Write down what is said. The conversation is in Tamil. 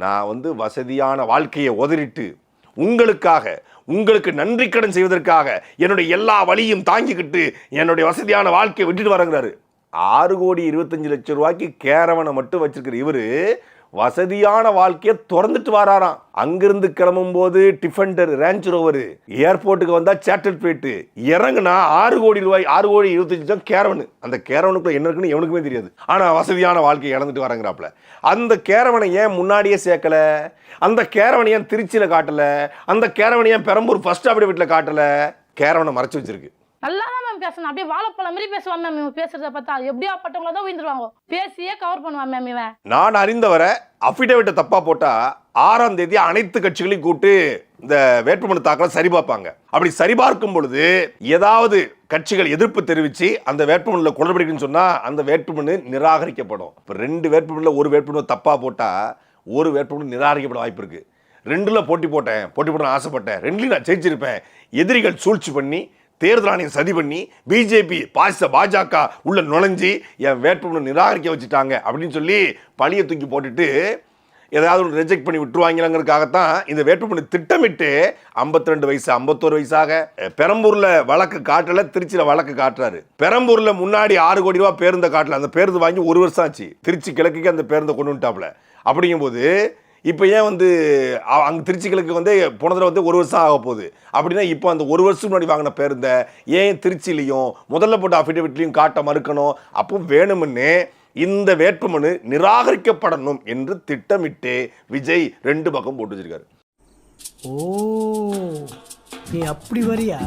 நான் வசதியான வாழ்க்கையை உதறிட்டு உங்களுக்கு நன்றி கடன் செய்வதற்காக என்னுடைய எல்லா வழியும் தாங்கிக்கிட்டு என்னுடைய வசதியான வாழ்க்கையை விட்டுட்டு வரங்கிறாரு. 6,25,00,000 கேரவனை மட்டும் வச்சிருக்கிற இவரு வசதியான வாழ்க்கையை திறந்துட்டு வராராம். அங்கிருந்து கிளம்பும் போது டிஃபெண்டர், ரேஞ்ச் ரோவர், ஏர்போர்ட்டுக்கு வந்தா சேட்டல் பிளேட்டு, இறங்குனா 6,25,00,000 கேரவன். அந்த கேரவனுக்குள்ள என்ன இருக்குன்னு எவனுக்குமே தெரியாது. ஆனா வசதியான வாழ்க்கையை இழந்துட்டு வரங்கிறாப்ல. அந்த கேரவனை ஏன் முன்னாடியே சேர்க்கல? அந்த கேரவனை ஏன் திருச்சியில காட்டல? அந்த கேரவனை ஏன் பெரம்பூர் ஃபர்ஸ்ட் அபிடேவிட்ல காட்டல? கேரவனை மறைச்சு வச்சிருக்கு. நல்லா தான் மேம் பேசணும், அப்படியே வாழைப்பழம் மாதிரி பேசுவான் மேம். இவன் பேசுறத பார்த்தா எப்படியா பட்டவங்கள தான் உயிர்ந்துருவாங்க, பேசியே கவர் பண்ணுவான் மேம் இவன். நான் அறிந்தவரை அபிடேவிட்டை தப்பா போட்டா 6ஆம் தேதி அனைத்து கட்சிகளையும் கூட்டு இந்த வேட்புமனு தாக்கலை சரி பார்ப்பாங்க. அப்படி சரிபார்க்கும் பொழுது ஏதாவது கட்சிகள் எதிர்ப்பு தெரிவிச்சு அந்த வேட்புமனுல குளறுபடின்னு சொன்னா அந்த வேட்புமனு நிராகரிக்கப்படும். இப்போ 2 வேட்புமனுல ஒரு வேட்புமனு தப்பா போட்டா ஒரு வேட்புமனு நிராகரிக்கப்பட வாய்ப்பு இருக்கு. 2ல போட்டி போட்டேன் ஆசைப்பட்டேன், 2லையும் நான் ஜெயிச்சிருப்பேன். எதிரிகள் சூழ்ச்சி பண்ணி, தேர்தல் ஆணையம் சதி பண்ணி, பிஜேபி பாஜக உள்ள நுழைஞ்சி என் வேட்புமனு நிராகரிக்க வச்சுட்டாங்க அப்படின்னு சொல்லி பழியை தூக்கி போட்டுட்டு ஏதாவது ஒன்று ரிஜெக்ட் பண்ணி விட்டுருவாங்கிறதுக்காகத்தான் இந்த வேட்புமனு திட்டமிட்டு 52 வயசு 51 வயசாக பெரம்பூர்ல வழக்கு காட்டல, திருச்சியில வழக்கு காட்டுறாரு. பெரம்பூர்ல முன்னாடி 6 கோடி ரூபாய் பேருந்தை காட்டல, அந்த பேருந்து வாங்கி 1 வருஷம் ஆச்சு. திருச்சி கிழக்குக்கு அந்த பேருந்தை கொண்டு வந்துட்டாப்ல. அப்படிங்கும்போது இப்போ ஏன் அங்கே திருச்சி கிழக்கு போன தடவை 1 வருஷம் ஆக போகுது. அப்படின்னா இப்போ அந்த 1 வருஷம் முன்னாடி வாங்கின பேருந்தை ஏன் திருச்சிலையும் முதல்ல போட்ட அஃபிடேவிட்லையும் காட்ட மறுக்கணும்? அப்போ வேணும்னு இந்த வேட்புமனு நிராகரிக்கப்படணும் என்று திட்டமிட்டு விஜய் 2 பக்கம் போட்டு வச்சிருக்காரு. ஓ, நீ அப்படி வரியா?